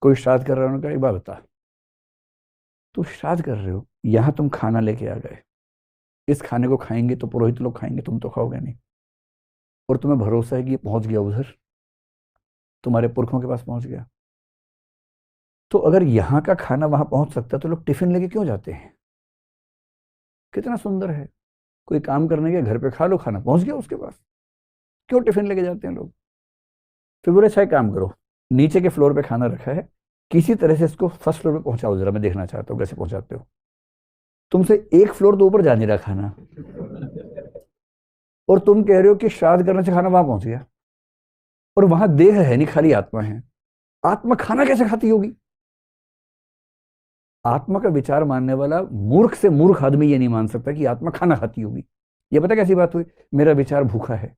कोई श्राद्ध कर रहा है, उन्होंने कहा एक बात बता, तू श्राद्ध कर रहे हो, यहाँ तुम खाना लेके आ गए, इस खाने को खाएंगे तो पुरोहित लोग खाएंगे, तुम तो खाओगे नहीं, और तुम्हें भरोसा है कि ये पहुंच गया उधर, तुम्हारे पुरखों के पास पहुंच गया, तो अगर यहाँ का खाना वहां पहुंच सकता है तो लोग टिफिन लेके क्यों जाते हैं? कितना सुंदर है, कोई काम करने के घर पे खा लो, खाना पहुंच गया उसके पास, क्यों टिफिन लेके जाते हैं लोग? फिर बोले अच्छा एक काम करो, नीचे के फ्लोर पे खाना रखा है, किसी तरह से इसको फर्स्ट फ्लोर पे पहुंचाओ, जरा मैं देखना चाहता हूँ कैसे पहुंचाते हो। तुमसे एक फ्लोर तो ऊपर जा नहीं रहा खाना, और तुम कह रहे हो कि श्राद्ध करने से खाना वहां पहुंच गया, और वहां देह है नहीं, खाली आत्मा है। आत्मा खाना कैसे खाती होगी? आत्मा का विचार मानने वाला मूर्ख से मूर्ख आदमी ये नहीं मान सकता कि आत्मा खाना खाती होगी। ये पता कैसी बात हुई? मेरा विचार भूखा है,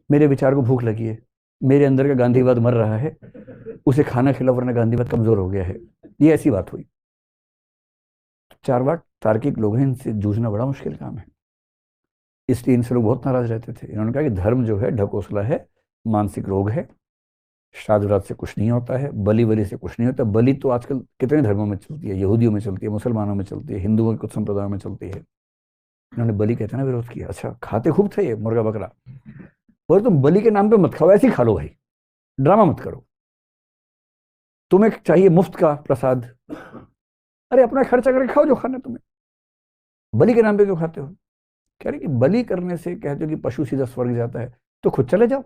मेरे विचार को भूख लगी है, मेरे अंदर का गांधीवाद मर रहा है, उसे खाना खिलाओ वरना गांधीवाद कमजोर हो गया है। ये ऐसी बात हुई। चारवाक तार्किक लोग हैं, इनसे जूझना बड़ा मुश्किल काम है, इसलिए इनसे लोग बहुत नाराज रहते थे। इन्होंने कहा कि धर्म जो है ढकोसला है, मानसिक रोग है, श्राद्ध व्रत से कुछ नहीं होता है, बलि बलि से कुछ नहीं होता। बलि तो आजकल कितने धर्मों में चलती है, यहूदियों में चलती है, मुसलमानों में चलती है, हिंदुओं के कुछ संप्रदायों में चलती है। इन्होंने बलि कहते ना विरोध किया। अच्छा खाते खूब थे ये मुर्गा बकरा, बोले तुम बलि के नाम पे मत खाओ, ऐसे ही खा लो भाई, ड्रामा मत करो, तुम्हें चाहिए मुफ्त का प्रसाद, अरे अपना खर्चा करके खाओ जो खाना तुम्हें, बलि के नाम पे क्यों खाते हो? कह रहे कि बलि करने से कहते हो कि पशु सीधा स्वर्ग जाता है, तो खुद चले जाओ,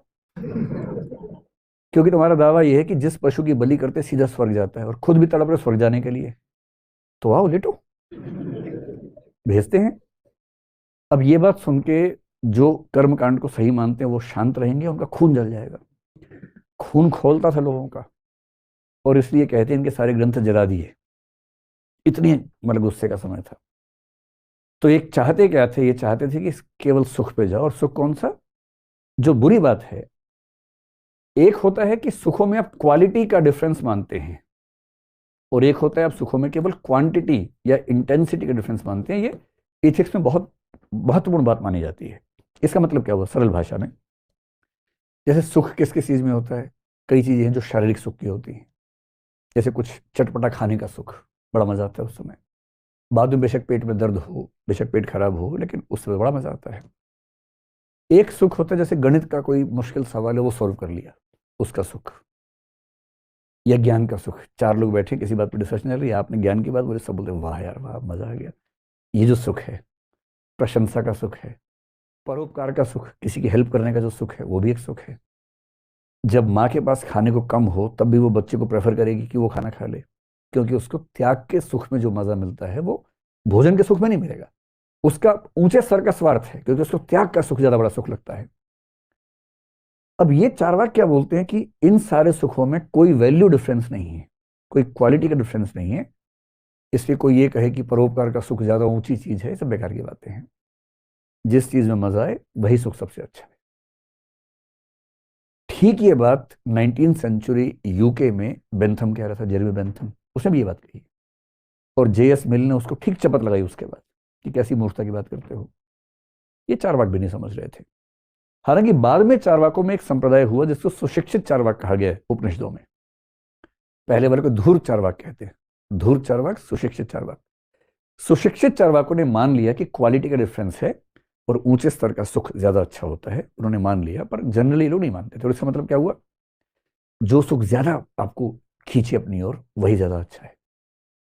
क्योंकि तुम्हारा दावा यह है कि जिस पशु की बलि करते सीधा स्वर्ग जाता है, और खुद भी तड़प रहे स्वर्ग जाने के लिए, तो आओ लेटो, भेजते हैं। अब ये बात सुन के जो कर्मकांड को सही मानते हैं वो शांत रहेंगे, उनका खून जल जाएगा। खून खोलता था लोगों का, और इसलिए कहते हैं इनके सारे ग्रंथ जला दिए, इतनी मतलब गुस्से का समय था। तो एक चाहते क्या थे, ये चाहते थे कि केवल सुख पे जाओ, और सुख कौन सा? जो बुरी बात है, एक होता है कि सुखों में आप क्वालिटी का डिफरेंस मानते हैं, और एक होता है आप सुखों में केवल क्वांटिटी या इंटेंसिटी का डिफरेंस मानते हैं। ये एथिक्स में बहुत महत्वपूर्ण बात मानी जाती है। इसका मतलब क्या हुआ सरल भाषा में? जैसे सुख किस किस चीज में होता है? कई चीजें हैं जो शारीरिक सुख की होती हैं, जैसे कुछ चटपटा खाने का सुख, बड़ा मजा आता है उस समय। बाद में बेशक पेट में दर्द हो, बेशक पेट खराब हो, लेकिन उस समय बड़ा मजा आता है। एक सुख होता है जैसे गणित का कोई मुश्किल सवाल है वो सॉल्व कर लिया, उसका सुख, या ज्ञान का सुख। चार लोग बैठे किसी बात पर डिस्कशन चल रही है, आपने ज्ञान की बात बोले, सब बोलते वाह यार वाह मजा आ गया। ये जो सुख है, प्रशंसा का सुख है, परोपकार का सुख, किसी की हेल्प करने का जो सुख है वो भी एक सुख है। जब माँ के पास खाने को कम हो तब भी वो बच्चे को प्रेफर करेगी कि वो खाना खा ले, क्योंकि उसको त्याग के सुख में जो मजा मिलता है वो भोजन के सुख में नहीं मिलेगा। उसका ऊंचे स्तर का स्वार्थ है, क्योंकि उसको त्याग का सुख ज्यादा बड़ा सुख लगता है। अब ये चारवाक क्या बोलते हैं कि इन सारे सुखों में कोई वैल्यू डिफरेंस नहीं है, कोई क्वालिटी का डिफरेंस नहीं है, इसलिए कोई ये कहे कि परोपकार का सुख ज्यादा ऊंची चीज है, ये सब बेकार की बातें हैं। जिस चीज में मजा आए वही सुख सबसे अच्छा है। ठीक ये बात 19th सेंचुरी यूके में बेंथम कह रहा था, जेरेमी बेंथम, उसने भी ये बात कही, और जेएस मिल ने उसको ठीक चपत लगाई उसके बाद कि कैसी मूर्खता की बात करते हो। ये चारवाक भी नहीं समझ रहे थे। हालांकि बाद में चारवाकों में एक संप्रदाय हुआ जिसको सुशिक्षित चारवाक कहा गया है उपनिषदों में। पहले वाले को धूर चारवाक कहते हैं, धूर चारवाक, सुशिक्षित चारवाक। सुशिक्षित चारवाकों ने मान लिया कि क्वालिटी का डिफरेंस है और ऊंचे स्तर का सुख ज्यादा अच्छा होता है, उन्होंने मान लिया, पर जनरली लोग नहीं मानते। तो इसका मतलब क्या हुआ? जो सुख ज्यादा आपको खींचे अपनी ओर वही ज्यादा अच्छा है।